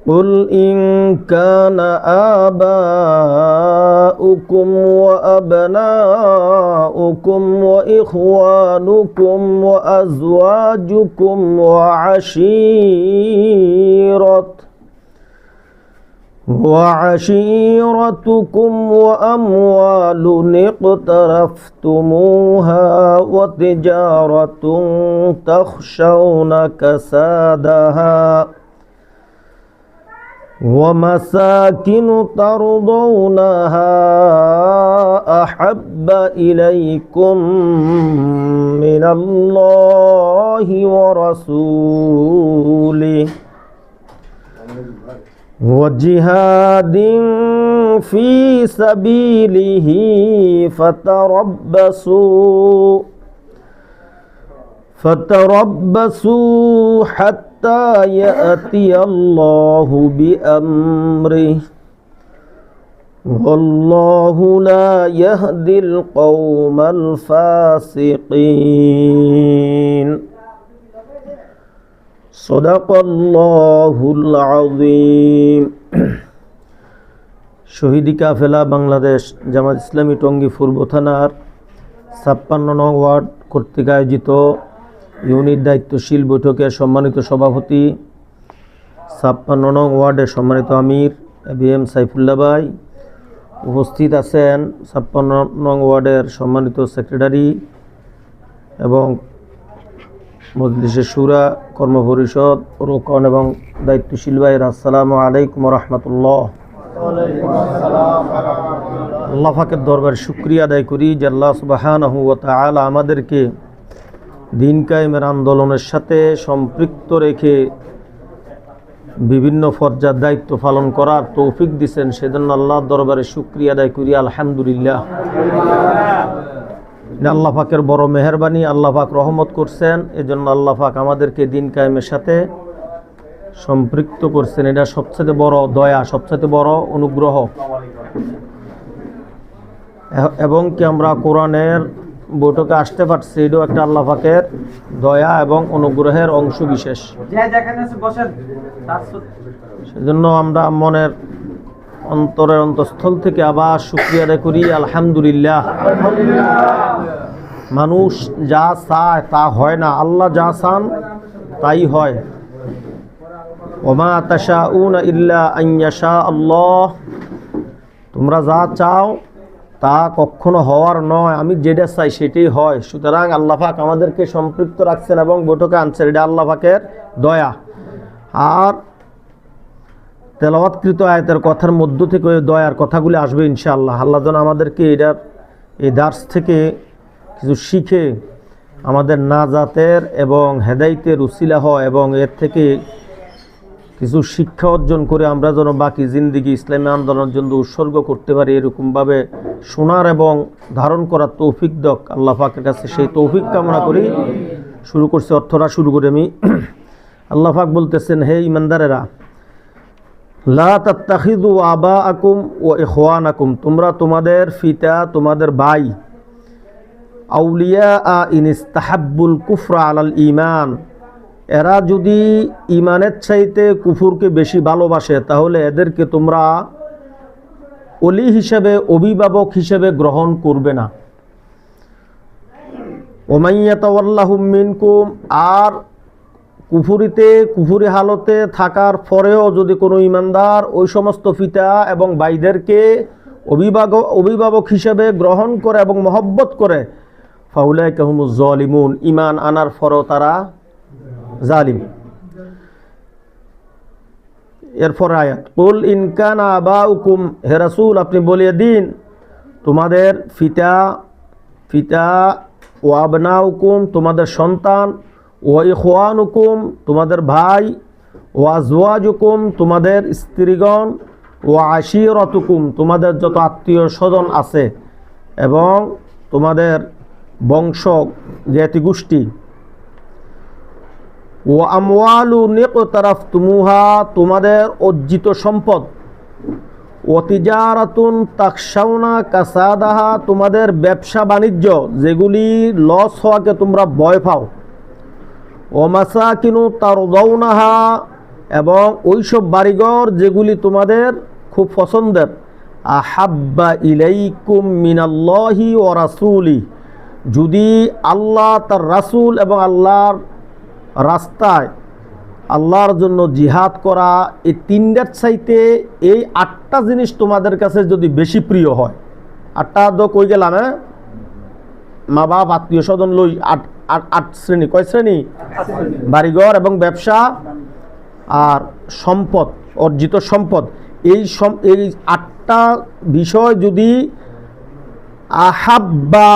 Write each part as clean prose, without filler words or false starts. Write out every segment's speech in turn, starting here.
قل إن كان آباؤكم وأبناؤكم وإخوانكم وأزواجكم وعشيرتكم وأموال اقترفتموها وتجارة تخشون كسادها ومساكن ترضونها أحب إليكم من الله ورسوله وجهاد في سبيله فتربصوا حتى يأتي الله بأمره والله لا يهدي القوم الفاسقين সদাকাল্লাহুল আযীম। শহীদি কাফেলা বাংলাদেশ জামাত ইসলামী টঙ্গী পূর্ব থানার ৫৬ নং ওয়ার্ড কর্তৃক আয়োজিত ইউনিট দায়িত্বশীল বৈঠকের সম্মানিত সভাপতি, ৫৬ নং ওয়ার্ডের সম্মানিত আমির বিএম সাইফুল্লাহ ভাই, উপস্থিত আছেন ৫৬ নং ওয়ার্ডের সম্মানিত সেক্রেটারি এবং মজলিসে শুরা কর্মপরিষদ রোকন এবং দায়িত্বশীল ভাইয়েরা, আসসালামু আলাইকুম রহমতুল্লাহ। আল্লাহ পাকের দরবারে শুকরিয়া আদায় করি যে আল্লাহ সুবহানাহু ওয়া তাআলা আমাদেরকে দিন কায়েমের আন্দোলনের সাথে সম্পৃক্ত রেখে বিভিন্ন ফরজার দায়িত্ব পালন করার তৌফিক দিয়েছেন। সেজন্য আল্লাহর দরবারে শুকরিয়া আদায় করি, আলহামদুলিল্লাহ। আল্লাহ পাকের বড় মেহেরবানি, আল্লাহ পাক রহমত করছেন, এজন্য আল্লাহ পাক আমাদেরকে দিন কায়েমের সাথে সম্পৃক্ত করছেন। এটা সবচেয়ে বড় দয়া, সবচেয়ে বড় অনুগ্রহ, এবং কি আমরা কোরআনের বৈঠকে আসতে পারছি, এটাও একটা আল্লাহ পাকের দয়া এবং অনুগ্রহের অংশ বিশেষ। সেজন্য আমরা মনের অন্তরের অন্তঃস্থল থেকে আবার শুকরিয়া আদায় করি, আলহামদুলিল্লাহ। মানুষ যা চায় তা হয় না, আল্লাহ যা চান তাই হয়। ওমা তাশাউনা ইল্লা আন ইয়াশা আল্লাহ, তোমরা যা চাও তা কখনো হওয়ার নয়, আমি যেটা চাই সেটাই হয়। সুতরাং আল্লাহ পাক আমাদেরকে সম্পৃক্ত রাখছেন এবং বৈঠকে আনছেন, এটা আল্লাহ পাকের দয়া। আর তেলাওয়াতকৃত আয়াতের কথার মধ্য থেকে ওই দয়ার কথাগুলি আসবে ইনশাআল্লাহ। আল্লাহ যেন আমাদেরকে এই দার্স থেকে কিছু শিখে আমাদের নাজাতের এবং হেদায়েতের উসিলা হয়, এবং এর থেকে কিছু শিক্ষা অর্জন করে আমরা যেন বাকি জিন্দিগি ইসলামী আন্দোলনের জন্য উৎসর্গ করতে পারি, এরকমভাবে শোনার এবং ধারণ করার তৌফিক দক আল্লাহ পাকের কাছে, সেই তৌফিক কামনা করি। শুরু করছি, অর্থরা শুরু করে আমি। আল্লাহ পাক বলতেছেন, হে ইমানদারেরা, লা তাত্তাখিযু আবাআকুম ওয়া ইখওয়ানাকুম, তোমরা তোমাদের পিতা তোমাদের ভাই, আউলিয়া ইন ইস্তাহাব্বুল কুফরা আলাল ঈমান, এরা যদি ঈমানের চাইতে কুফরকে বেশি ভালোবাসে তাহলে এদেরকে তোমরা ওলি হিসেবে, অভিভাবক হিসেবে গ্রহণ করবে না। ওয়া মান ইয়াতাওয়াল্লাহুম মিনকুম, আর কুফুরি হালতে থাকার পরেও যদি কোনো ইমানদার ওই সমস্ত পিতা এবং ভাইদেরকে অভিভাবক হিসেবে গ্রহণ করে এবং মহব্বত করে, ফাউলাইকা হুমুজ জালিমুন, ঈমান আনার পরেও তারা জালিম। এরপর আয়াত, কুল ইন কানা আবাউকুম, হে রাসূল আপনি বলিয়ে দিন, তোমাদের পিতা ওয়া আবনাউকুম তোমাদের সন্তান, ওয়া ইখওয়ানুকুম তোমাদের ভাই, ওয়া আজওয়াজুকুম তোমাদের স্ত্রীগণ, ওয়া আশিরাতুকুম তোমাদের যত আত্মীয় স্বজন আছে এবং তোমাদের বংশ জ্ঞাতি গোষ্ঠী, ওয়া আমওয়ালু নিকতারাফতুমুহা তোমাদের অর্জিত সম্পদ, ওয়া তিজারাতুন তাখশাউনা কাসাদাহা তোমাদের ব্যবসা বাণিজ্য যেগুলি লস হওয়াকে তোমরা ভয় পাও, ওয়া মাসাকিনু তারদাউনাহা এবং ওইসব বাড়িঘর যেগুলি তোমাদের খুব পছন্দের, আহাব্বা ইলাইকুম মিনাল্লাহি ওয়া রাসূলি, যদি আল্লাহ তার রাসূল এবং আল্লাহর রাস্তায় আল্লাহর জন্য জিহাদ করা, এই তিনটার চাইতে এই 8টা জিনিস তোমাদের কাছে যদি বেশি প্রিয় হয়, 8টা তো কই গেলাম, হ্যাঁ, মা বাপ আত্মীয় স্বজন লই 8 শ্রেণী, কয় শ্রেণী? বাড়িঘর এবং ব্যবসা আর সম্পদ, অর্জিত সম্পদ, এই 8টা বিষয় যদি আহাব্বা,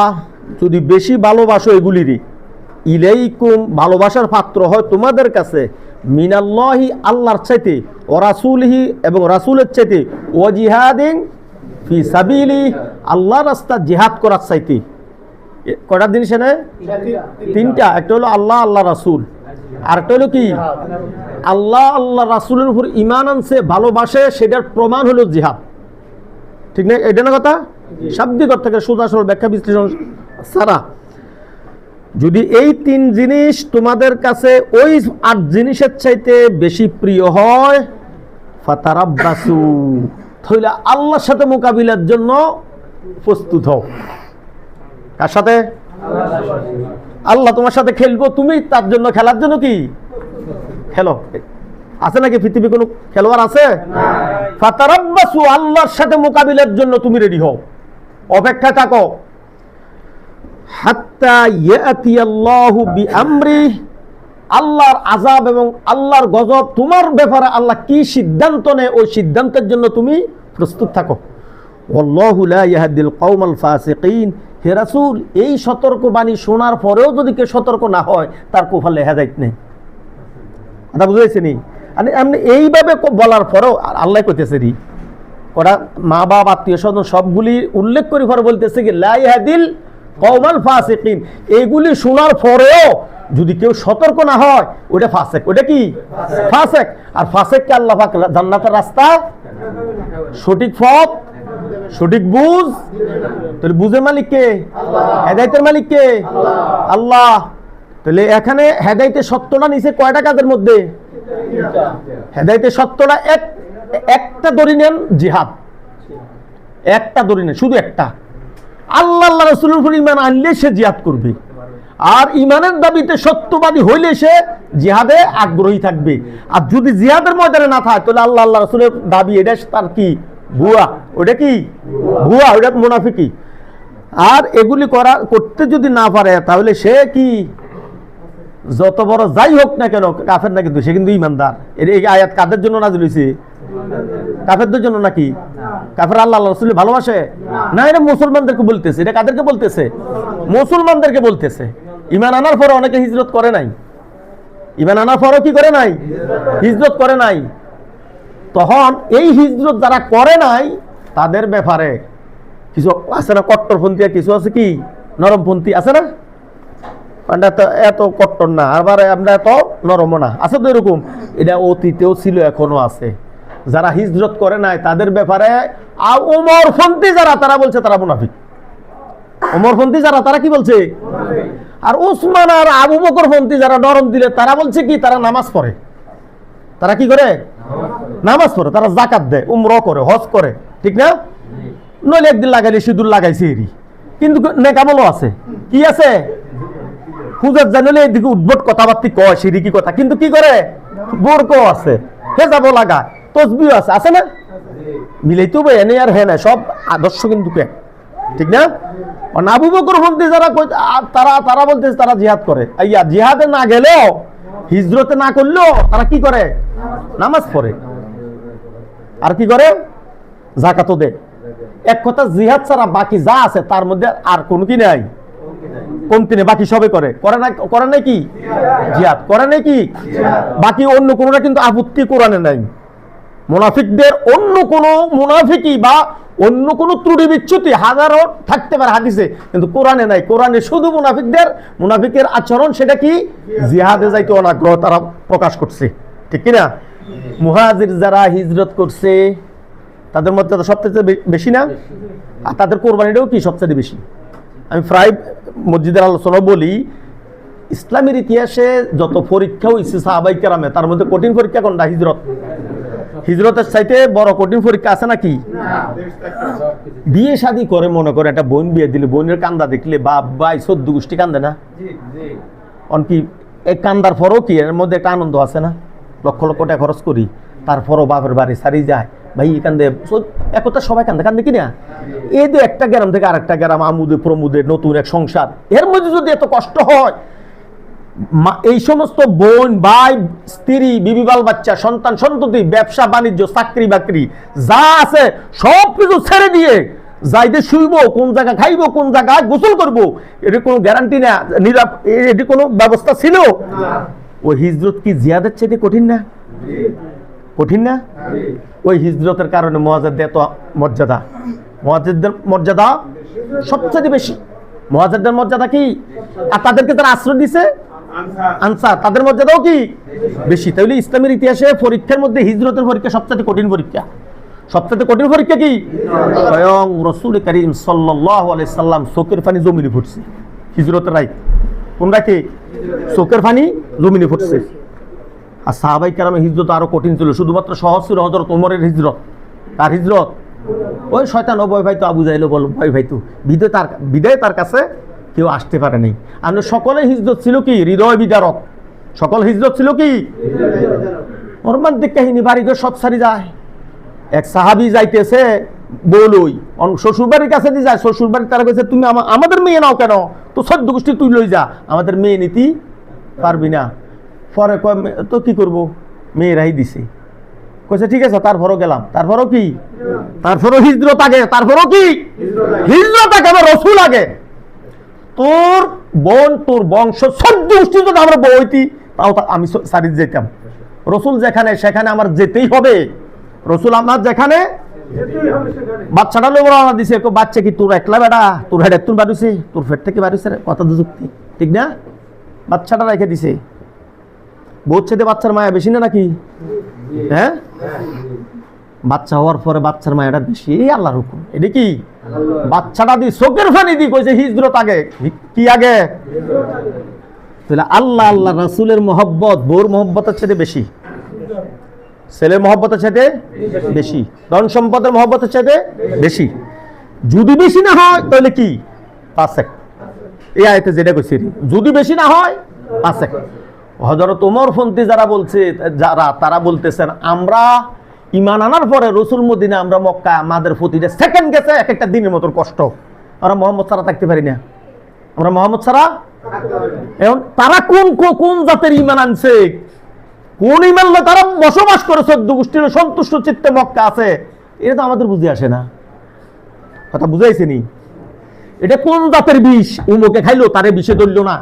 যদি বেশি ভালোবাসো এগুলিরই, ইলাইকুম ভালোবাসার পাত্র হয় তোমাদের কাছে, মিনাল্লাহি আল্লাহর চাইতে, ও রাসূলিহি এবং রাসূলের চাইতে, ও জিহাদিন ফি সাবিলি আল্লাহর রাস্তা জিহাদ করার চাইতে। কয়টা জিনিস এনে? 3টা। একটা হলো আল্লাহ, আল্লাহ রাসূল, আর একটা হলো কি? আল্লাহ আল্লাহ রাসূলের উপর ঈমান আনছে, ভালোবাসে, সেটার প্রমাণ হলো জিহাদ। ঠিক না? এটা না কথা? শাব্দিক অর্থ থেকে সোজা সরল ব্যাখ্যা বিশ্লেষণ ছাড়া যদি এই 3 জিনিস তোমাদের কাছে ওই 8 জিনিসের চাইতে বেশি প্রিয় হয়, ফাতারাব্বাসু, তাহলে আল্লাহর সাথে মোকাবিলার জন্য প্রস্তুত হও। কার সাথে? আল্লাহ তোমার সাথে খেলবো, তুমি তার জন্য খেলার জন্য কি খেলো। আছে নাকি পৃথিবী কোনো খেলোয়াড় আছে? ফাতারাব্বাসু, আল্লাহর সাথে মোকাবিলার জন্য তুমি রেডি হও, অপেক্ষা থাকো। হাত্তা ইয়াতিয়াল্লাহু বিআমরি, আল্লাহর আযাব এবং আল্লাহর গজব তোমার ব্যাপারে আল্লাহ কি সিদ্ধান্ত নেয়, ওই সিদ্ধান্তের জন্য তুমি প্রস্তুত থাকো। ওয়াল্লাহু লা ইয়াহদিল কওমাল ফাসিকিন, হে রাসূল, এই সতর্কবাণী শোনার পরেও যদি কেউ সতর্ক না হয়, তার কপালে হেদায়েত নেই। কথা বুঝাইছে নি? আপনি এইভাবে বলার পরেও আল্লাহ কইতেছে রি, ওরা মা বাপ আত্মীয় স্বজন সবগুলি উল্লেখ করে পরে বলতেছে কি লা ইয়াহদিল কওমাল ফাসিকিন, এইগুলি শোনার পরেও যদি কেউ সতর্ক না হয়, ওটা ফাসেক। ওটা কি? ফাসেক। আর ফাসেককে আল্লাহ পাক জান্নাতের রাস্তা, সঠিক পথ, সঠিক বুঝ, তাহলে বুঝের মালিক কে? হেদায়েতের মালিক কে? আল্লাহ। তাহলে এখানে হেদায়েতের সত্যটা নিচে কয়টা কাজের মধ্যে? হেদায়েতের সত্যটা একটা ধরে নেন, জিহাদ একটা ধরে নেন, শুধু একটা। আল্লাহ আল্লাহ রাসূলের উপর ঈমান আনলে সে জিহাদ করবে, আর ঈমানের দাবিতে সত্যবাদী হইলে সে জিহাদে আগ্রহী থাকবে। আর যদি জিহাদের ময়দানে না থাকে, তাহলে আল্লাহ আল্লাহ রাসূলের দাবি এটা তার কি? ভুয়া। ওটা কি? ভুয়া, ওটা মুনাফিকি। আর এগুলি করতে যদি না পারে, তাহলে সে কি? যত বড় যাই হোক না কেন কাফের না, কিন্তু সে কিন্তু ঈমানদার। এই আয়াত কাদের জন্য নাযিল হয়েছে? কাফেরদের জন্য নাকি? কাফের আল্লাহ আল্লাহ রাসূল ভালোবাসে না? এটা মুসলমানদেরকে বলতেছে। এটা কাদেরকে বলতেছে? মুসলমানদেরকে বলতেছে। ঈমান আনার পরে অনেকে হিজরত করে নাই, ঈমান আনার পরও কি করে নাই? হিজরত করে নাই। তখন এই হিজরত যারা করে নাই, তাদের ব্যাপারে কিছু আছে না কট্টরপন্থী, কিছু আছে কি নরমপন্থী, আছে না? আমরা তো এত কট্টর না, আবার আমরা এত নরম না, আছে তো এরকম। এটা অতীতেও ছিল, এখনো আছে। যারা হিজরত করে নাই তাদের ব্যাপারে ওমরপন্থী যারা, তারা বলছে তারা মুনাফিক। ওমরপন্থী যারা, তারা কি বলছে? আর উসমান আর আবু বকরপন্থী যারা নরম দিলে, তারা বলছে কি? তারা নামাজ পড়ে। তারা কি করে? নামাজ পড়ে, তারা যাকাত দেয়, উমরা করে, হজ করে, ঠিক না? নইলে একদিন লাগাইলে সিঁদুর লাগাইছে এরই, কিন্তু নেকামলও আছে। কি আছে? হুজুর জানলে এদিকে উদ্ভট কথাবার্তা কয়, শিরকি কথা, কিন্তু কি করে? বোরকও আছে, হেজাবও লাগায়, তসবিও আছে, আছে না? মিলেই তো এনে আর হে না, সব আদর্শ কিন্তু কে, ঠিক না? আবু বকরপন্থী যারা, তারা বলতেছে তারা জিহাদ করে। আইয়া জিহাদে না গেলেও, হিজরতে না করলেও তারা কি করে? নামাজ পড়ে। আর কি করে? যাকাতও দেয়। এক কথা, জিহাদ ছাড়া বাকি যা আছে তার মধ্যে আর কোনো কি নাই, কমতি নেই, বাকি সবে করে। করে নাই কি? জিহাদ করে নাই কি? বাকি অন্য কোনোটা কিন্তু আপত্তি কোরআনে নাই। মুনাফিকদের অন্য কোনো মুনাফিকি বা অন্য কোনো ত্রুটি বিচ্যুতি হাজারো থাকতে পারে হাদিসে, কিন্তু কোরআনে নাই। কোরআনে শুধু মুনাফিকের আচরণ, সেটা কি? জিহাদে যাইতে অনাগ্রহ তারা প্রকাশ করছে, ঠিক কিনা? মুহাজির যারা হিজরত করছে, তাদের মধ্যে তো সবচেয়ে বেশি না? আর তাদের কোরবানিটাও কি সবচেয়ে বেশি? আমি প্রায় মসজিদের আলোচনা বলি, ইসলামের ইতিহাসে যত পরীক্ষা হয়েছে সাহাবাই কেরামে, তার মধ্যে কঠিন পরীক্ষা কোনটা? হিজরত। হিজরতের চাইতে বড় কঠিন পরীক্ষা আছে নাকি? বিয়ে শাদী করে মনে করে একটা বোন বিয়ে দিলে বোনের কান্দা দেখলে বাপ ভাই 14 গোষ্ঠী কান্দে না? অনকি এই কান্দার পরও কি এর মধ্যে একটা আনন্দ আছে না? লক্ষ লক্ষ টাকা খরচ করি, তারপরও বাপের বাড়ি সারি যায়, ভাই কান্দে, একথা সবাই কান্দে, কান্দে কিনা? এই যে একটা গ্রাম থেকে আরেকটা গ্রাম, আমুদে প্রমুদে নতুন এক সংসার, এর মধ্যে যদি এত কষ্ট হয়, এই সমস্ত বোন ভাই স্ত্রী বিবি বাল বাচ্চা সন্তান সন্ততি ব্যবসা বাণিজ্য চাকরি বাকরি যা আছে সব কিছু ছেড়ে দিয়ে যাইতে শুইব, কোন জায়গা খাইব, কোন জায়গায় গোসল করবো, এটি কোনো গ্যারান্টি না, এটি কোনো ব্যবস্থা ছিল? ওই হিজরত কি জিহাদের চাইতে কঠিন না? কঠিন না? ওই হিজরতের কারণে মুহাজিরদের এত মর্যাদা, মুহাজিরদের মর্যাদা সবচেয়ে বেশি। মুহাজিরদের মর্যাদা কি? আর তাদেরকে তারা আশ্রয় দিছে আনসার, তাদের মর্যাদাও কি বেশি। তাহলে ইসলামের ইতিহাসে পরীক্ষার মধ্যে হিজরতের পরীক্ষা সবচেয়ে কঠিন পরীক্ষা। সবচেয়ে কঠিন পরীক্ষা কি? স্বয়ং রাসূল করিম সাল্লাল্লাহু আলাইহি সাল্লাম চোখের পানি জমিনে ফুটছে হিজরতের রাত। কোনটা কি? চোখের পানি জমিনে ফুটছে। আর সাহাবাই কেরামের হিজরত আরো কঠিন ছিল, শুধুমাত্র সহজ ছিল হযরত ওমরের হিজরত। তার হিজরত ওই শয়তান ও ভয় পাইতো, আবু জাহেল বল ভয় পাইতো, বিদায় তার কাছে কেউ আসতে পারে নাই। আর সকলের হিজরত ছিল কি? হৃদয় বিদারক। সকল হিজরত ছিল কি? মর্মান্তিক কাহিনী, বাড়িঘর সব সারি যায়। এক সাহাবি যাইতেছে বলই শ্বশুরবাড়ির কাছে দিয়ে যায়, শ্বশুরবাড়ি তারা কইছে তুমি আমাদের মেয়ে নাও কেন, তো 14 গোষ্ঠী তুই লই যা, আমাদের মেয়ে নিতে পারবি না। পরে কয় তো কি করবো, মেয়েরাই দিছে। কইছে ঠিক আছে, তারপরও গেলাম। তারপরও কি? তারপরও হিজরত আগে। তারপরও কি? হিজরত আগে, রাসূল আগে। তোর বোন তোর বংশ 14 গোষ্ঠী যদি আমরা বইতি তাও আমি সারি যেতাম। রাসূল যেখানে সেখানে আমার যেতেই হবে। রাসূল আমার যেখানে, বাচ্চাটা লোক রওনা দিছে, বাচ্চা কি তোর একলা বেটা, তোর হেড তুন বাড়িছে, তোর ফেট থেকে বাড়িছে, কথা যুক্তি ঠিক না? বাচ্চাটা রেখে দিছে। বোধ ছেদে বাচ্চার মায়া বেশি না নাকি? হ্যাঁ, বাচ্চা হওয়ার পরে বাচ্চার মায়াটা বেশি, আল্লাহর হুকুম। এটা কি? বাচ্চাটা দি চোখের পানি দি কইছে হিজরত আগে। কি আগে? তাহলে আল্লাহ আল্লাহ রাসূলের মহব্বত বোর মহব্বতের চেয়ে বেশি, ছেলের মহব্বতের চাইতে বেশি, ধন সম্পদের মহব্বতের চাইতে বেশি। যদি বেশি না হয় তাহলে কি? 5 এই আয়াতে যেটা কইছি, যদি বেশি না হয় 5। হযরত ওমর ফন্তি যারা বলছে, তারা বলতেছেন আমরা ঈমান আনার পরে রাসূল মদিনা, আমরা মক্কা, আমাদের প্রতিটা সেকেন্ড গেছে এক একটা দিনের মতো কষ্ট। আমরা মুহাম্মদ ছাড়া থাকতে পারি না, আমরা মুহাম্মদ ছাড়া। এখন তারা কোন জাতের ঈমান আনছে, কোন ঈমান তারা বসবাস করে 14 গোষ্ঠীর সন্তুষ্ট চিত্তে মক্কা আছে, এটা তো আমাদের বুঝে আসে না। কথা বুঝাইছে নি? এটা কোন জাতের বিষ? উমুকে খাইলো তারে বিষে ধরলো না,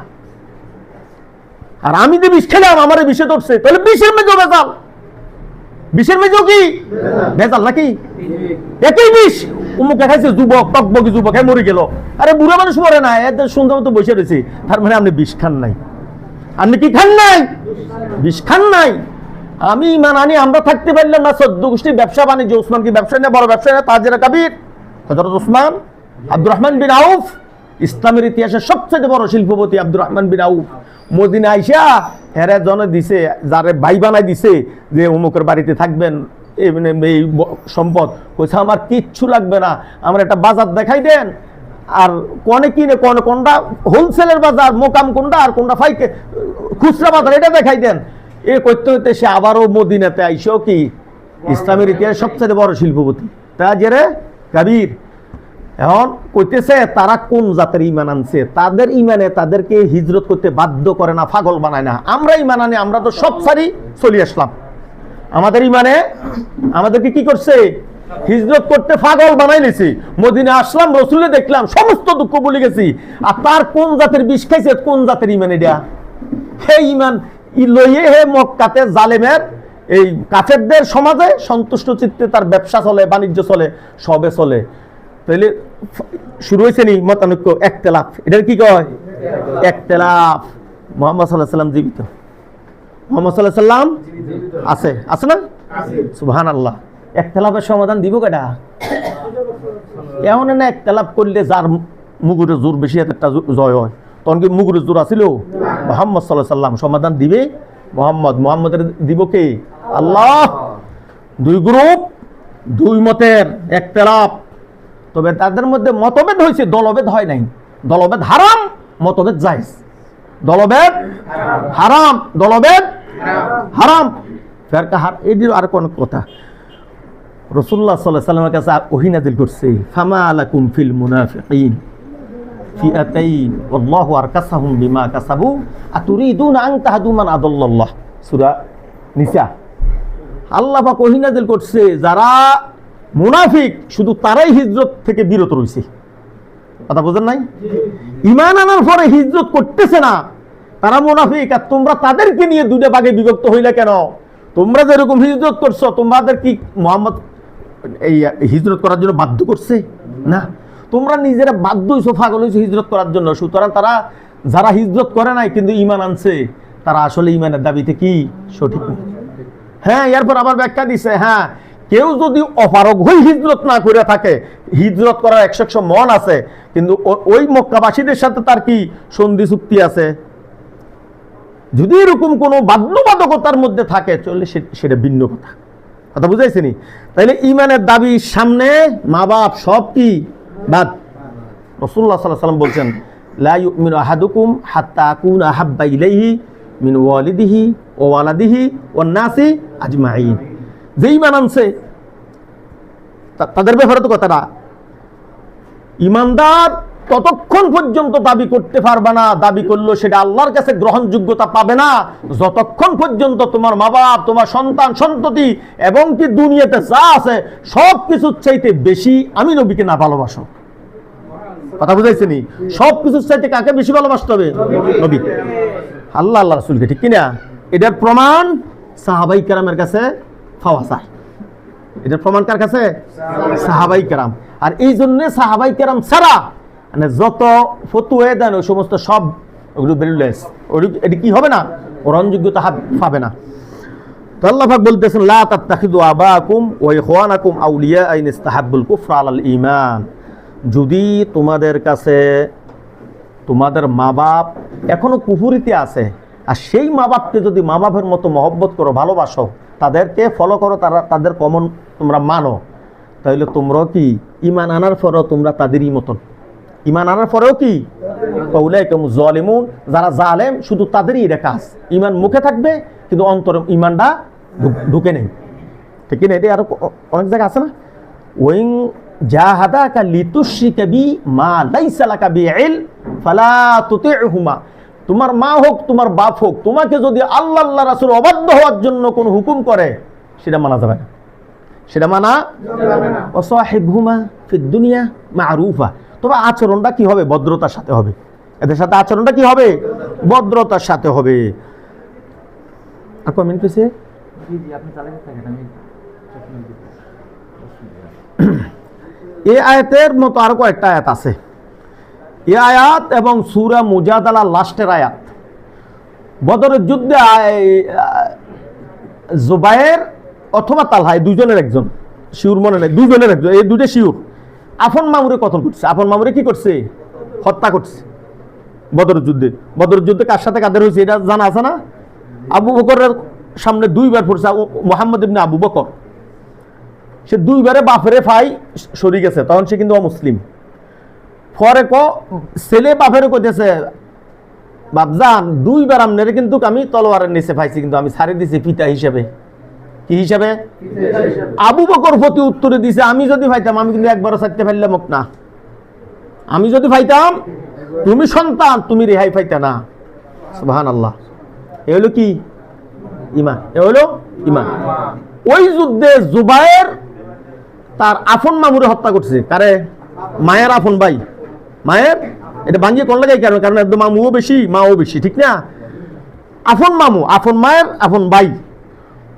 আর আমি যে বিষ খেলাম আমারে বিষে ধরছে, তাহলে বিষের মেজো ভেজাল। বিষের মেজো কি ভেজাল নাকি? একই বিষ। উমুকে খাইছে যুবক, টকবকি যুবক, মরে গেল। আরে বুড়া মানুষ মরে না, এদের সুন্দর মতো বসে রয়েছে, তার মানে আপনি বিষ খান নাই। আপনি কি খান নাই? বিষ খান নাই। আমি ঈমান আনি, আমরা থাকতে পারলাম না 14 গোষ্ঠীর ব্যবসা বাণিজ্য। উসমান কি ব্যবসায়ী না? বড় ব্যবসায়ী না? তাজেরা কাবির হযরত উসমান আব্দুর রহমান বিন আউফ, ইসলামের ইতিহাসে সবচেয়ে বড় শিল্পপতি আব্দুর রহমান বিন আউফ। মদিনা আইসা হেরে জনে দিছে, যারে ভাই বানাই দিছে যে অমুকের বাড়িতে থাকবেন, এই সম্পদ। কইছে আমার কিচ্ছু লাগবে না, আমার একটা বাজার দেখাই দেন, আর কোনে কিনে কোনটা হোলসেলের বাজার, মোকাম কোনটা, আর কোনটা ফাইকে খুচরা বাজার, এটা দেখাই দেন। এ করতে হইতে সে আবারও মদিনাতে আইসো কি ইসলামের ইতিহাসে সবচেয়ে বড় শিল্পপতি তাজেরে কাবির। এখন কইতেছে তারা কোন জাতের ঈমান আনছে, তাদের ঈমানে তাদেরকে হিজরত করতে বাধ্য করে না, পাগল বানায় না। আমরা ঈমান আনি, আমরা তো সব সারি চলে আসলাম। আমাদের ঈমানে আমাদেরকে কি করছে? হিজরত করতে পাগল বানাই নিছি। মদিনা আসলাম, রাসূলে দেখলাম, সমস্ত দুঃখ ভুলে গেছি। আর তার কোন জাতের বিষ খাইছে, কোন জাতের ঈমান এটা? হে ঈমান লইয়ে হে মক্কাতে জালেমের এই কাফেরদের সমাজে সন্তুষ্ট চিত্তে তার ব্যবসা চলে, বাণিজ্য চলে, সবে চলে। তাহলে শুরু হয়েছে নি মতানৈক্য, একতেলাফ। এটার কি কয়? একতেলাফ। মুহাম্মদ সাল্লাল্লাহু আলাইহি ওয়াসাল্লাম জীবিত, মুহাম্মদ সাল্লাল্লাহু আলাইহি ওয়াসাল্লাম আছে না? সুবহানাল্লাহ। একতেলাফের সমাধান দিব কেডা? এমন না একতেলাফ করলে যার মুগুরে জোর বেশি একটা জয় হয়। তখন কি মুখের জোর ছিল? মুহাম্মদ সাল্লাল্লাহু আলাইহি সাল্লাম সমাধান দিবে। মুহাম্মদের দিব কে? আল্লাহ। দুই গ্রুপ, দুই মতের একতলাপ, তবে তাদের মধ্যে মতভেদ হয়েছে, দলভেদ হয় নাই। দলভেদ হারাম, মতভেদ জায়েজ। দলভেদ হারাম, দলভেদ হারাম, ফেরকা হার। এটির আর কোন কথা। রাসূলুল্লাহ সাল্লাল্লাহু আলাইহি ওয়াসাল্লামের কাছে ওহী নাযিল করছে, ফামা লাকুম ফিল মুনাফিকিন ফিআতাইন ওয়াল্লাহু আরকাসাহুম বিমা কাসাবু আতুরিদুনা আন তাহদু মান আদাল্লাল্লাহ। সূরা নিসা। আল্লাহ পাক ওহী নাযিল করছে, যারা মুনাফিক শুধু তারাই হিজরত থেকে বিরত রয়েছে। কথা বুঝেন নাই? ঈমান আনার পরে হিজরত করতেছে না, তারা মুনাফিক। আর তোমরা তাদেরকে নিয়ে দুটো ভাগে বিভক্ত হইলে কেন? তোমরা যেরকম হিজরত করছো, তোমাদের কি মুহাম্মদ এই হিজরত করার জন্য বাধ্য করছে? না, তোমরা নিজেরা বাধ্য হইছো, পাগল হইছো হিজরত করার জন্য। সুতরাং তারা যারা হিজরত করে নাই কিন্তু ঈমান আনছে, তারা আসলে ঈমানের দাবিতে কি সঠিক না। হ্যাঁ, এরপর আবার ব্যাখ্যা দিছে, হ্যাঁ, কেউ যদি অপারগ হয়ে হিজরত না করে থাকে, হিজরত করার 100 মন আছে, কিন্তু ওই মক্কাবাসীদের সাথে তার কি সন্ধি চুক্তি আছে, যদি এরকম কোনো বাধ্যবাধকতার মধ্যে থাকে, চলে সেটা ভিন্ন কথা। কথা বুঝাইছেনি? তাইলে ঈমানের দাবির সামনে মা বাপ সব কি বাদ। রাসূলুল্লাহ সাল্লাল্লাহু আলাইহি ওয়াসাল্লাম বলছেন, লা ইউমিনু আহাদুকুম হাত্তা আকুনা আহাব্বা ইলাইহি মিন ওয়ালিদিহি ওয়া ওয়ালাদিহি ওয়ান নাসি আজমাইন। যে ঈমান আনছে তাদের ব্যাপারে তো কথাটা, ঈমানদার ততক্ষণ পর্যন্ত দাবি করতে পারবে না, দাবি করলেও সেটা আল্লাহর কাছে গ্রহণযোগ্যতা পাবে না, যতক্ষণ পর্যন্ত তোমার মা বাপ, তোমার সন্তান সন্ততি এবং কি দুনিয়াতে যা আছে সব কিছুর চাইতে বেশি আমি নবীকে না ভালোবাসো। কথা বুঝাইছেনি? সব কিছুর চাইতে কাকে বেশি ভালোবাসতে হবে? নবী, আল্লাহ রাসূলকে, ঠিক কিনা? এটার প্রমাণ সাহাবাই কেরামের কাছে পাওয়া যায়। এটার প্রমাণ কার কাছে? সাহাবাই কেরাম। আর এই জন্য সাহাবাই কেরাম ছাড়া মানে যত ফতোয়া দেন ওই সমস্ত সব ওগুলো বেরুলেস, এটি কি হবে না, গ্রহণযোগ্যতা পাবে না। তো আল্লাহ পাক বলতেছেন, লা তাত্তাখিযু আবাকুম ওয়া ইখওয়ানাকুম আউলিয়া ইন ইসতাহাব্বুল কুফরা আলাল ঈমান। যদি তোমাদের কাছে তোমাদের মা বাপ এখনো কুফরিতে আছে, আর সেই মা বাপকে যদি মা বাপের মতো মহব্বত করো, ভালোবাসো, তাদেরকে ফলো করো, তাদের কমন তোমরা মানো, তাহলে তোমরাও কি ঈমান আনার পরেও তোমরা তাদেরই মতন। ঈমান আনার পরেও কি ফাউলাইকুম যালিমুন, যারা জালেম শুধু তাদেরই এটা কাজ। ঈমান মুখে থাকবে কিন্তু অন্তরে ঈমানটা ঢুকে নেই, ঠিক না? এটা আরো অনেক জায়গা আছে না, ওয়াইন জাহাদাকা লিতুশরিকা বি মা লাইসা লাকা বিইল ফালা তুতি'হুমা। তোমার মা হোক, তোমার বাপ হোক, তোমাকে যদি আল্লাহ রাসূল অবাধ্য হওয়ার জন্য কোনো হুকুম করে, সেটা মানা যাবে না, সেটা মানা যাবে না। ওয়াসাহিবহুমা ফিদ দুনিয়া মা'রুফা। তবে আচরণটা কি হবে? ভদ্রতার সাথে হবে। এদের সাথে আচরণটা কি হবে? ভদ্রতার সাথে হবে। আর কমেন্ট পেছে এই আয়াতের মতো আরো কয়েকটা আয়াত আছে। এই আয়াত এবং সূরা মুজাদালা লাস্টের আয়াত। বদরের যুদ্ধে জুবায়ের অথবা তালহা দুজনের একজন, শিউর মনে নেই, দুজনের একজন, এই দুইটা শিউর আফন মামুরে কতল করছে। আফন মামুরে কি করছে? হত্যা করছে বদরের যুদ্ধে। বদরের যুদ্ধে কার সাথে কাদের হয়েছে এটা জানা আছে না? আবু বকরের সামনে দুইবার পড়ছে মুহাম্মদ ইবনে আবু বকর। সে দুইবারে বাপেরে ফাই সরে গেছে, তখন সে কিন্তু অমুসলিম। পরে ছেলে বাপেরে কইতেছে, বাপজান দুইবার আপনারে কিন্তু আমি তলোয়ারের নিচে পাইছি, কিন্তু আমি ছাড়ে দিছি পিতা হিসেবে। কি হিসাবে? আবু বকর প্রতি উত্তরে দিছে, আমি যদি পাইতাম আমি কিন্তু একবারও ছাড়তে পারলাম না। আমি যদি পাইতাম, তুমি সন্তান, তুমি রেহাই পাইতা না। সুবহানাল্লাহ। এ হলো কি? ঈমান। এ হলো ঈমান। ওই যুদ্ধে জুবায়ের তার আপন মামুরে হত্যা করছে। কারে? মায়ের আপন ভাই। মায়ের এটা ভাঙিয়ে কোন লাগাই, কারণ একদম মামুও বেশি মাও বেশি, ঠিক না? আপন মামু, আপন মায়ের আপন ভাই,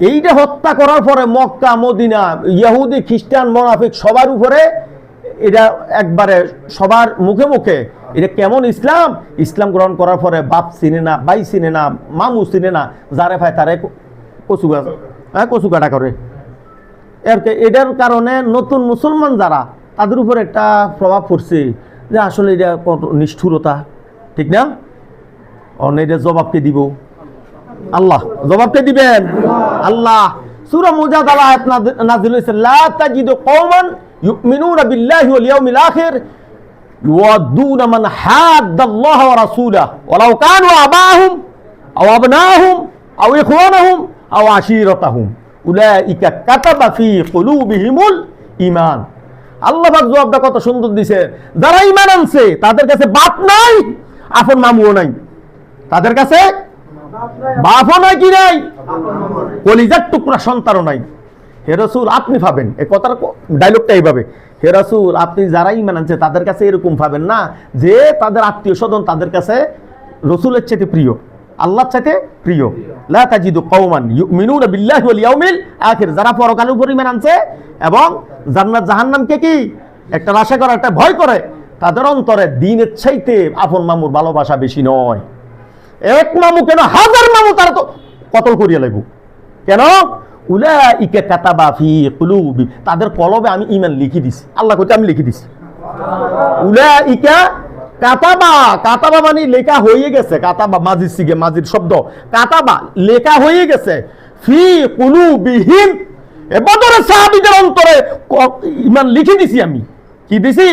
এইটা হত্যা করার পরে মক্কা মদিনা ইহুদি খ্রিস্টান মুনাফিক সবার উপরে এটা একবারে সবার মুখে মুখে এটা কেমন ইসলাম। ইসলাম গ্রহণ করার পরে বাপ চিনে না, ভাই চিনে না, মামু চিনে না, যারে ভাই তারে কচু কাটা করে। এটার কারণে নতুন মুসলমান যারা, তাদের উপর একটা প্রভাব পড়ছে যে আসলে এটা কত নিষ্ঠুরতা, ঠিক না? অন্যের জবাবকে দিব আল্লাহ, জবাবকে দিবেন আল্লাহ। সূরা মুজাদালা আয়াত নাযিল হয়েছে, লা তাজিদু কওমান ইউমিনুনা বিল্লাহি ওয়াল ইয়াউমিল আখির ইউয়াদ্দুনা মান হাদ্দাল্লাহ ওয়া রাসূলাহু ওয়ালাউ কানু আবাহুম আও আবনাহুম আও ইখওয়ানাহুম আও আশীরাতাহুম উলাইকা কাতাবা ফি কুলুবিহিমুল ঈমান। আল্লাহ পাক জবাবটা কত সুন্দর দিছে, যারা ঈমান আনছে তাদের কাছে বাপ নাই, আপন মামুও নাই, তাদের কাছে বাপও নাই, কি নাই, কলিজার টুকরা সন্তানও নাই। হে রাসূল আপনি পাবেন, এই কথার ডায়লগটা এইভাবে, হে রাসূল আপনি যারা ঈমান আনছে তাদের কাছে এরকম পাবেন না যে তাদের আত্মীয় স্বজন তাদের কাছে রাসূলের চাইতে প্রিয়, আল্লাহর চাইতে প্রিয়। লা তাজিদু কওমান ইউমিনুনা বিল্লাহি ওয়াল ইয়াউমিল আখির, যারা পরকালের উপর ঈমান আনছে এবং জান্নাত জাহান্নামকে কি একটা আশা করে, একটা ভয় করে, তাদের অন্তরে দ্বীনের চাইতে আপন মামুর ভালোবাসা বেশি নয়। এক মামু কেন, হাজার মামু তারা তো কতল করিয়া লাগব কেন? উলাইকা কাতাবা ফি কুলুবি, তাদের কলবে আমি ঈমান লিখি দিছি, আল্লাহ কইতে আমি লিখি দিছি। উলাইকা কাতাবা, কাতাবা মানে লেখা হয়ে গেছে, কাতাবা মাজির সিগে, মাজির শব্দ, কাতাবা লেখা হয়ে গেছে, ফি কুলুবিহিম, এ বদরের সাহাবীদের অন্তরে ঈমান লিখে দিছি আমি, কি দিছি?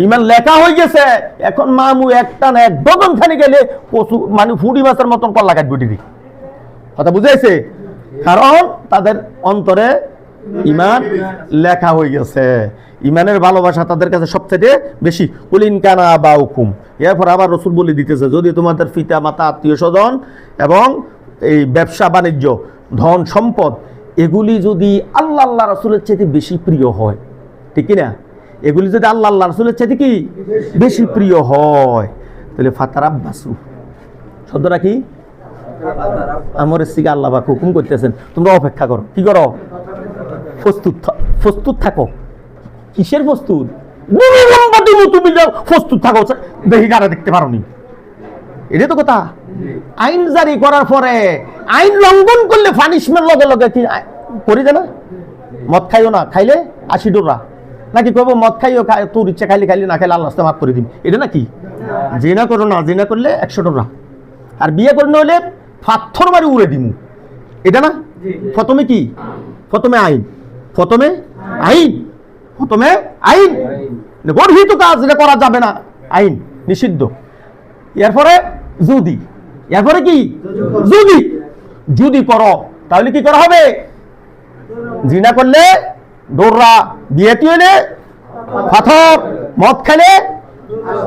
ঈমান লেখা হয়ে গেছে। এখন মামু একটা না এক ডজন খানি গেলে পশু মানে ফুড়ি মাছের মতন কল্লা কাটবে দিদি, কথা বুঝাইছে? কারণ তাদের অন্তরে ঈমান লেখা হয়ে গেছে, ঈমানের ভালোবাসা তাদের কাছে সবচেয়ে বেশি। কুলিন কানা বাউকুম, এরপর আবার রাসূল বলে দিতেছে, যদি তোমাদের পিতা মাতা আত্মীয় স্বজন এবং এই ব্যবসা বাণিজ্য ধন সম্পদ এগুলি যদি আল্লাহ আল্লাহ রাসূলের চাইতে বেশি প্রিয় হয়, ঠিক কিনা, এগুলি যদি আল্লাহ আল্লাহ রাসূলের চাইতে কি বেশি প্রিয় হয়, তাহলে ফাতারাব্বাসু শব্দটা কি? আমার সিগা আল্লাহ পাক হুকুম করতেছেন তোমরা অপেক্ষা করো, কি করো? প্রস্তুত থাকো। কিসের প্রস্তুত? তুমি প্রস্তুত থাকো, দেখি কারা দেখতে পারো নি, এটা তো কথা। আইন জারি করার পরে আইন লঙ্ঘন করলে পানিশমেন্ট লগে লগে কি করি জানা? মদ খাইও না, খাইলে 80 ডোরা, নাকি কইবো মদ খাইও, তোর ইচ্ছা খাইলে খাইলে, না খাইলে আল্লাহ মাফ করে দিন, এটা নাকি? জিনা করো না, জিনা করলে 100 ডোরা, আর বিয়ে করে হলে পাথর মারি উড়ে দিমু, এটা না? প্রথমে কি? প্রথমে আইন, প্রথমে আইন, প্রথমে আইন, গর্হিত কাজ যেটা করা যাবে না, আইন নিষিদ্ধ। এরপরে যদি, এরপরে কি? যদি যদি করো তাহলে কি করা হবে? জিনা করলে ডোররা, বিয়েটি হইলে পাথর, মদ খাইলে,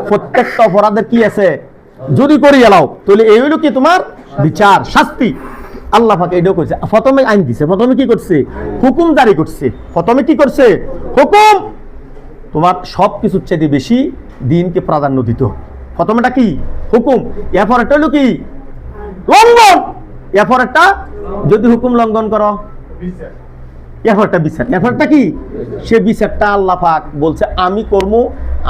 প্রত্যেকটা অপরাধের কি আছে? যদি করি এলাও, তাহলে এই হইল কি তোমার বিচার, শাস্তি। আল্লাহ পাক এটাও করছে, প্রথমে আইন দিছে, প্রথমে কি করছে? হুকুম জারি করছে, প্রথমে কি করছে? হুকুম। তোমার সব কিছুর চাইতে বেশি দিনকে প্রাধান্য দিত। প্রথমেটা কি? হুকুম। এরপর একটা হলো কি? লঙ্ঘন। এরপর একটা যদি হুকুম লঙ্ঘন করো, এরপরটা বিচার। এরপরটা কি? সে বিচারটা আল্লাহ পাক বলছে আমি করব,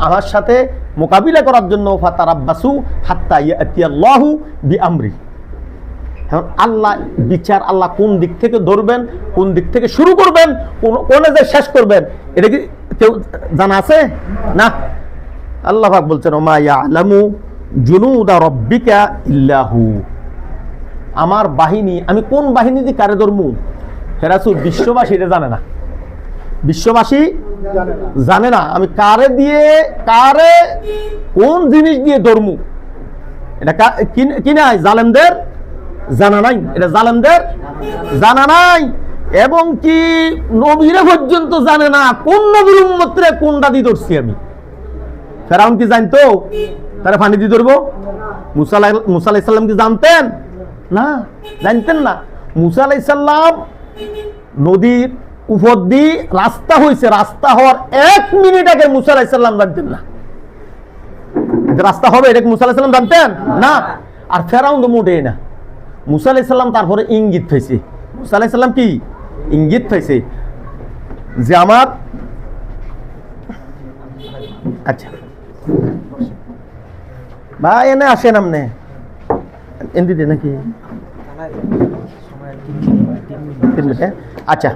আমার সাথে মোকাবিলা করার জন্য ফাতারাব্বাসু হাত্তা ইয়াতিয়াল্লাহু বিআমরি। এখন আল্লাহ বিচার, আল্লাহ কোন দিক থেকে ধরবেন, কোন দিক থেকে শুরু করবেন, কোনে যে শেষ করবেন, এটা কি কেউ জানা আছে? না। আল্লাহ পাক বলছেন ওমা ইয়ালামু জুনুদা রাব্বিকা ইল্লাহু, আমার বাহিনী, আমি কোন বাহিনী দিয়ে কারে ধরমু? হে রাসূল বিশ্ববাসী এটা জানে না, বিশ্ববাসী জানে না আমি কারে দিয়ে, কারে কোন জিনিস দিয়ে ধরমু, এটা কি নাই? জালেমদের জানা নাই, এটা জালেমদের জানা নাই। এবং কি নবীরা পর্যন্ত জানে না কোন নবীর উম্মতরে কোনটা দিয়ে ধরছি আমি। ফেরাউন কি জানতো তারা পানি দিয়ে ধরবো? মুসা আলাইহিস সালাম কি জানতেন? না, জানতেন না। মুসা আলাইহিস সালাম নদীর উপর দিয়ে রাস্তা হয়েছে, রাস্তা হওয়ার 1 মিনিট আগে মুসা আলাইহিস সালাম জানতেন না রাস্তা হবে, এটা মুসা আলাইহিস সালাম জানতেন না। আর ফেরাউন তো মোটেই না। মুসা আলাইহিস সালাম তারপরে ইঙ্গিত পাইছে। মুসা আলাইহিস সালাম কি ইঙ্গিত পাইছে যে আমার, আচ্ছা ভাই এনে আসেন, আপনি এমনিতে নাকি 3 মিনিট? আচ্ছা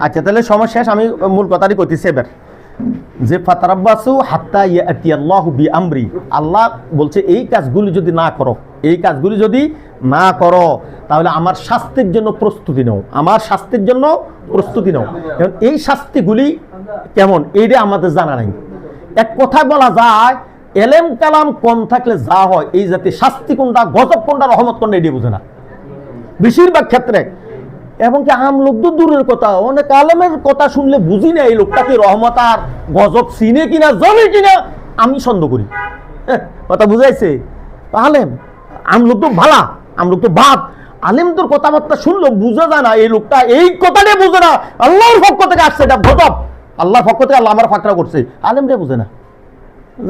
আচ্ছা, তাহলে সময় শেষ। আমি মূল কথাটি করতেছি এবার, যে ফাতারাব্বাসু হাত্তা ইয়াতি আল্লাহু বিআমরি, আল্লাহ বলছে এই কাজগুলি যদি না করো, এই কাজগুলি যদি না করো তাহলে আমার শাস্তির জন্য প্রস্তুতি নাও, আমার শাস্তির জন্য প্রস্তুতি নাও। কারণ এই শাস্তিগুলি কেমন এইটা আমাদের জানা নাই। এক কথায় বলা যায় এলেম কালাম কম থাকলে যা হয়, এই জাতীয় শাস্তি কোনটা, গজব কোনটা, রহমত কোনটা এটি বোঝে না বেশিরভাগ ক্ষেত্রে। এবং কি আম লোক তো দূরের কথা, অনেক আলেমের কথা শুনলে বুঝি না এই লোকটা কি রহমত আর গজব চিনে কিনা, জমে কিনা, আমি সন্দেহ করি। কথা বুঝাইছে? আলেম আম লোক তো ভালা, আম লোক তো বাদ, আলেম তোর কথাবার্তা শুনলো বুঝা যায় না এই লোকটা এই কথাটাই বুঝে না, আল্লাহর পক্ষ থেকে আসছে এটা গজব, আল্লাহর পক্ষ থেকে আল্লাহ আমার ফাঁকরা করছে, আলেমটা বুঝে না।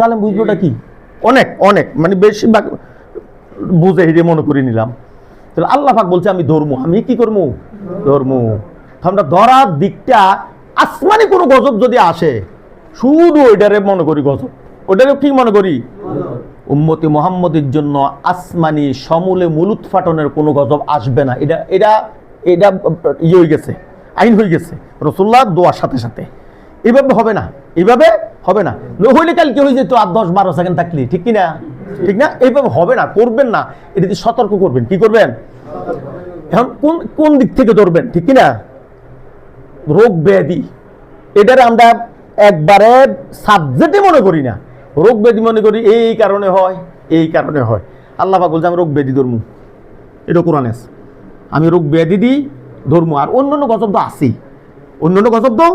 আলেম বুঝলোটা কি? অনেক অনেক মানে বেশিরভাগ বুঝে এটা মনে করে নিলাম। তাহলে আল্লাহ পাক বলছে আমি ধর্ম, আমি কি করবো? ধর্ম। আমরা ধরার দিকটা আসমানি কোনো গজব যদি আসে শুধু ওইটারে মনে করি গজব, ওইটারে কি মনে করি? উম্মতি মুহাম্মদের জন্য আসমানি সমূলে মুলুত ফাটনের কোনো গজব আসবে না। এটা এটা এটা ইয়ে হয়ে গেছে, আইন হয়ে গেছে রাসূলুল্লাহ দোয়ার সাথে সাথে। এইভাবে হবে না, এইভাবে হবে না। হইলে কালকে হয়ে যেত আর 10-12 সেকেন্ড থাকলি, ঠিক কিনা? ঠিক না? এইভাবে হবে না, করবেন না। এটা সতর্ক করবেন। কি করবেন? এখন কোন কোন দিক থেকে ধরবেন, ঠিক কিনা? রোগ ব্যাধি এটারে আমরা একবারে সাবজেক্টে মনে করি না, রোগ ব্যাধি মনে করি এই কারণে হয়, এই কারণে হয়। আল্লাহ পাক বলছে আমি রোগ ব্যাধি ধর্ম, এটা কোরআনে আছে, আমি রোগ ব্যাধি দিই ধর্ম। আর অন্যান্য গজব তো আছেই, অন্যান্য গজব তো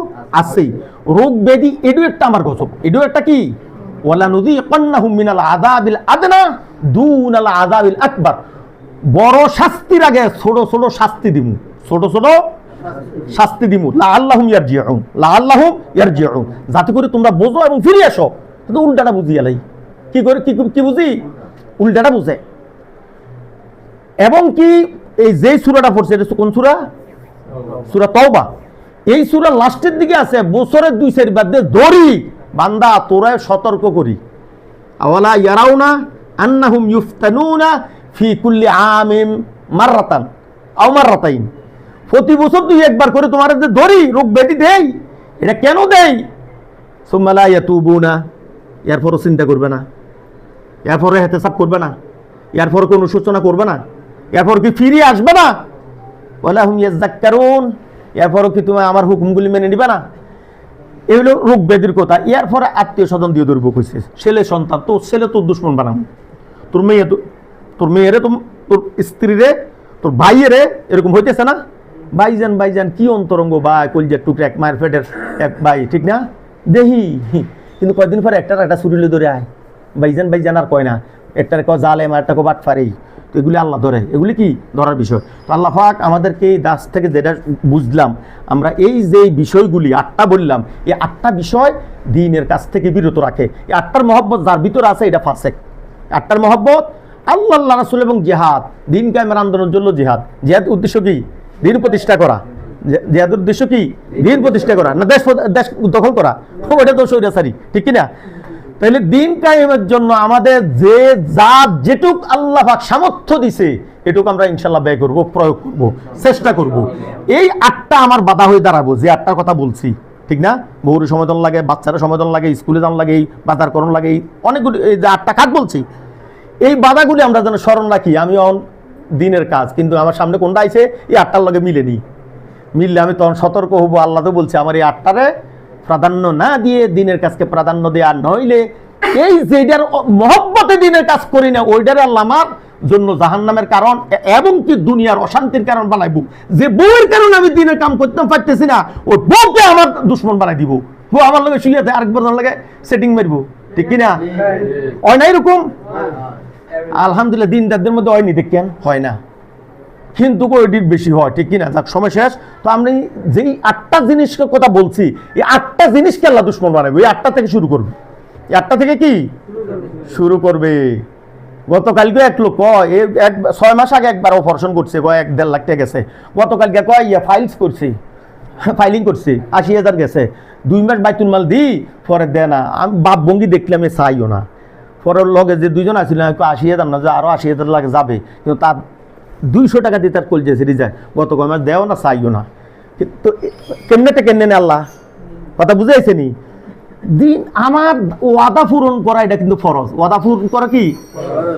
আছেই। রোগ ব্যাধি এটাও একটা আমার গজব, এটাও একটা কি? ওয়ালা নুযিকান্নাহুম মিনাল আযাবিল আদনা দুনাল আযাবিল আকবার। বড় শাস্তির আগে ছোট ছোট শাস্তি দিমু, ছোট ছোট শাস্তি দিমু। লাআল্লাহুম ইয়ারজিউন, লাআল্লাহুম ইয়ারজিউন, যাতে করে তোমরা বোঝো এবং ফিরে আসো। কিন্তু উল্টাটা বুঝি এলাই, কি করে কি বুঝি? উল্টাটা বুঝে। এবং কি এই যে সূরাটা পড়ছে এটা কোন সূরা? সূরা তাওবা। এই সূরা লাস্টের দিকে আছে বছরের 2-4 বাদ দিয়ে ধরি বান্দা তোরা সতর্ক করি। আওয়ালা ইয়ারাউনা আন্নাহুম ইফতানুনা ফি কুল্লি আমিন মাররাতান আও মাররাতাইন, প্রতি বছর তুই একবার করে তোমার ধরি রোগ ব্যাধি দেই। এটা কেন দেই? সুম্মা লা ইয়াতুবুনা, এরপরও চিন্তা করবে না, এরপরে হেতেসাব করবে না, এরপরে কোনো সূচনা করবে না, এরপর কি ফিরে আসবে না? ওয়ালা হুম ইয়াযাক্কারুন, এরপরও কি তুমি আমার হুকুমগুলি মেনে নিবে না? এই হলো রোগ ব্যাধির কথা। এরপরে আত্মীয় স্বজন দিয়ে ধরবো কইছে, ছেলে সন্তান, তোর ছেলে তোর দুশ্মন বানাবো, তোর মেয়ে তোর মেয়েরে, তোর স্ত্রীরে, তোর ভাইয়েরে, এরকম হইতেছে না? ভাইজান ভাইজান কি অন্তরঙ্গ ভাই, কলজের টুকরা, এক মায়ের পেটের এক ভাই, ঠিক না? দেহি কিন্তু কয়েকদিন পরে একটা ছুরিলে ধরে আয় ভাইজান ভাইজান আর কয় না, একটারে কয় জালেম আর একটা কয় বাটফারি। তো এগুলি আল্লাহ ধরে, এগুলি কি ধরার বিষয়। তো আল্লাহ পাক আমাদেরকে এই দাস থেকে যেটা বুঝলাম আমরা, এই যে বিষয়গুলি 8টা বললাম, এই 8টা বিষয় দ্বীনের কাছ থেকে বিরত রাখে। এই 8টার মহব্বত যার ভিতরে আছে এটা ফাসেক। 8টার মহব্বত আল্লাহ, আল্লাহ রাসূল এবং জিহাদ, দ্বীন কায়েমের আন্দোলনের জন্য জিহাদ। জিহাদ উদ্দেশ্য কি? দ্বীন প্রতিষ্ঠা করা। জিহাদের উদ্দেশ্য কি? দ্বীন প্রতিষ্ঠা করা, না দেশ দখল করা? ওটা তো স্বৈরাচারী, ঠিক কিনা? তাহলে দ্বীন কায়েমের জন্য আমাদের যে যা যেটুক আল্লাহ পাক সামর্থ্য দিছে এটুক আমরা ইনশাল্লাহ ব্যয় করব, প্রয়োগ করব, চেষ্টা করব। এই 8টা আমার বাধা হয়ে দাঁড়াবো, যে 8টার কথা বলছি, ঠিক না? বহুর সমাধান লাগে, বাচ্চারা সমাধান লাগে, স্কুলে যান লাগে, বাজার করণ লাগে, অনেকগুলি এই যে 8টা কাজ বলছি, এই বাধাগুলি আমরা যেন স্মরণ রাখি। আমি দিনের কাজ, কিন্তু আমার সামনে কোনটা আইছে এই 8টার লগে মিলেনি, মিললে আমি তখন সতর্ক হবো। আল্লাহ তো বলছে আমার এই 8টারে প্রাধান্য না দিয়ে দিনের কাজকে প্রাধান্য দেয়া, নইলে এই যেটার মহব্বতে দিনের কাজ করি না ওইটারে আল্লাহ আমার জন্য জাহান্নামের কারণ এবং কি দুনিয়ার অশান্তির কারণ বানাইবো। যে বউয়ের কারণে আমি দিনের কাম করতে পারতেছি না, ওই বউকে আমার দুশ্মন বানাই দিব। বউ আমার লগে শুয়ে আরেকবার লাগে সেটিং মারবো, ঠিক কিনা? হয় না এরকম? আলহামদুলিল্লাহ দিনদারদের মধ্যে হয়নি, দেখেন হয় না, কিন্তু ওইটির বেশি হয়, ঠিক কিনা? যাক সময় শেষ। তো আমি যেই 8টা জিনিসের কথা বলছি, এই 8টা জিনিসকে আল্লাহ দুশ্মন বানাবে। এই 8টা থেকে শুরু করবে, এই 8টা থেকে কি শুরু করবে? গতকালকে এক লোক কয় 6 মাস আগে একবার অপারেশন করছে, কয় 1-1.5 লাখ টাকা গেছে। গতকালকে কয় ফাইলস করছি, ফাইলিং করছি 80,000 গেছে। 2 মাস বাইতুল মাল দিই, পরে দেয় না। আমি বাপ ভঙ্গি দেখলে আমি চাইও না। পরের লগে যে 2জন আসছিল 80,000 না, যে আরো 80,000 লাগে যাবে, কিন্তু তার 200 টাকা দিয়ে তার কল যেছে রিজায়। গত কয় মাস দেও না, চাইও না। তো কেমনে আল্লাহ কথা বুঝাইছে নি? দিন আমার ওয়াদা পূরণ করা এটা কিন্তু ফরজ। ওয়াদা পূরণ করা কি?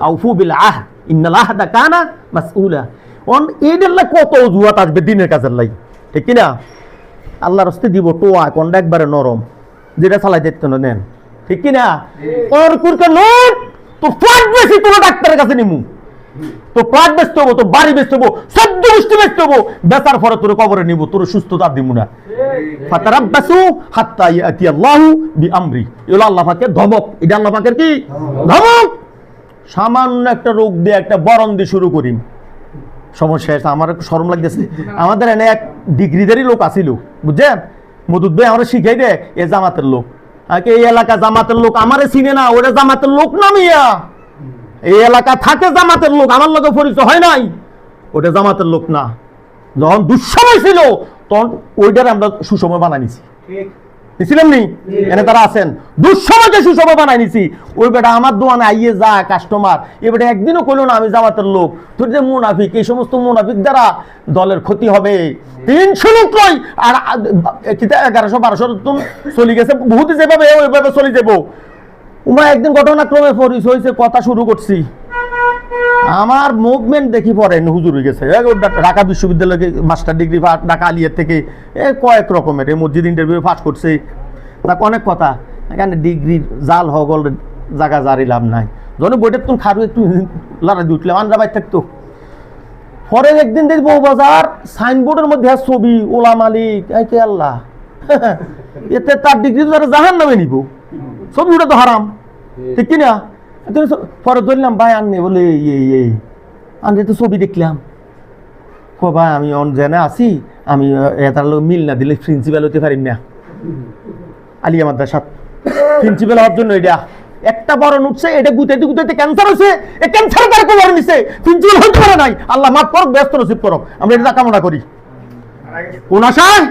আউফু বিল আহদ ইন্নাল আহদা কানা মাসউলা। অন এইটার লাই কত অজুহাত আসবে দিনের কাজের লাই, ঠিক কিনা? আল্লাহর রাস্তে দিব টোয়া কোনটা একবারে নরম, যেটা চালাই দেখতে নেন, ঠিক কিনা? ওর কুরকে নোট তো ফ্ল্যাট বেশি কোনো ডাক্তারের কাছে নিমু, তো ফ্ল্যাট বেচতে হবো, তো বাড়ি বেচতে হবো, সদ্য গোষ্ঠী বেচতে হবো, বেচার পরে তোর কবরে নিব, তোর সুস্থতা দিব না। ফাতারাব্বাসু হাত্তা ইয়াতি আল্লাহু বিআমরি। এগুলো আল্লাহ পাকের ধমক। এটা আল্লাহ পাকের কি ধমক? সামান্য একটা রোগ দিয়ে একটা বরণ দিয়ে শুরু করি, সমস্যা। আমার একটু শরম লাগতেছে। আমাদের এনে এক ডিগ্রিধারী লোক আসিল, বুঝছেন? মদুদ ভাই আমরা শিখাই দে, এ জামাতের লোক, এই এলাকা জামাতের লোক, আমারে চিনে না, ওটা জামাতের লোক না মিয়া। এই এলাকা থাকে জামাতের লোক, আমার লোকের পরিচয় হয় নাই, ওটা জামাতের লোক না। যখন দুঃসময় ছিল তখন ওইটার আমরা সুসময় বানাই নিছি, নিছিলাম নি? এনে তারা আছেন, দুঃসময়কে সুসময় বানাই নিছি। ওই বেটা আমার দোকানে আইয়ে যা কাস্টমার, এ বেটা একদিনও কইলো না আমি জামাতের লোক। তোর যে মুনাফিক, এই সমস্ত মুনাফিক দ্বারা দলের ক্ষতি হবে। 300 লোক নয়, আর 1100-1200 চলে গেছে, বহুত যেভাবে ওইভাবে চলে যাবো। উমা একদিন ঘটনাক্রমে পরিচয় হয়েছে, কথা শুরু করছি, আমার মুভমেন্ট দেখি পরে হুজুর হয়ে গেছে। ঢাকা বিশ্ববিদ্যালয়ে মাস্টার ডিগ্রি, ঢাকা আলিয়ার থেকে কয়েক রকমের মসজিদ ইন্টারভিউ পাস করছে, তাকে অনেক কথা। এখানে ডিগ্রির জাল হগল জায়গা জারি লাভ নাই। যখন বইটার তুমি খারু একটু লড়াই দিয়ে উঠলাম, আন্ডা বাইর থাকতো। পরে একদিন দেখি বউবাজার সাইনবোর্ডের মধ্যে ছবি ওলা মালিক, কে আল্লাহ, এতে তার ডিগ্রি তো জাহান নামে নিব, ছবি ওটা তো হারাম, ঠিক কিনা? পরে ধরলাম ভাই আননি, বলে এই আনলে তো ছবি দেখলাম। ভাই আমি অন জেনে আছি, আমি এটার লোক মিল না দিলে প্রিন্সিপাল হতে পারি না। আলিয়া মাদ্রাসাত প্রিন্সিপাল হওয়ার জন্য এটা একটা বরণ উঠছে, এটা গুতাইতে গুতাইতে ক্যান্সার হয়েছে, এই ক্যান্সার তার কোন বরণ নিছে, প্রিন্সিপাল হতে পারে নাই। আল্লাহ মাফ করুক, ব্যস্ত নসিব করুক, আমরা এটা কামনা করি। কোন আশায়?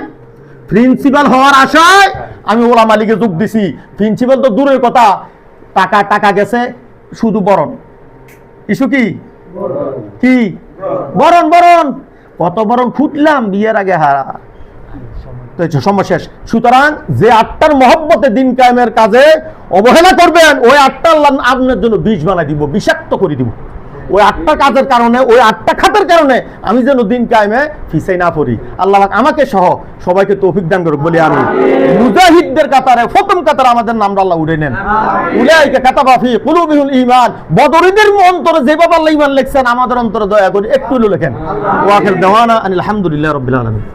প্রিন্সিপাল হওয়ার আশায় আমি ওলা মালিকে যোগ দিছি। প্রিন্সিপাল তো দূরের কথা, টাকা টাকা গেছে, শুধু বরণ। ইস্যু কি? কি বরণ? বরণ কত বরণ ফুটলাম বিয়ের আগে, হারা তো সময় শেষ। সুতরাং যে 8টার মহব্বতে দিন কায়েমের কাজে অবহেলা করবেন, ওই 8টা আল্লাহ আপনার জন্য বিষ বানাই দিব, বিষাক্ত করে দিব। ওই 8টা কাজের কারণে, ওই 8টা খাতের কারণে আমি যেন দিন কায়েমে ফিসাই না পড়ি। আল্লাহ আমাকে সহ সবাইকে তৌফিক দান করুক বলি আমি। মুজাহিদদের কাতারে প্রথম কাতারে আমাদের নামটা আল্লাহ উড়ে নেন। উলাইকা কাতাবা ফি কুলুবিহিল ঈমান। বদরীদের অন্তরে যেভাবে আল্লাহ ঈমান লিখছেন, আমাদের অন্তরে দয়া করে একটু লেখেন। ওয়া আখির দাওয়ানা আনিল হামদুলিল্লাহি রাব্বিল আলামিন।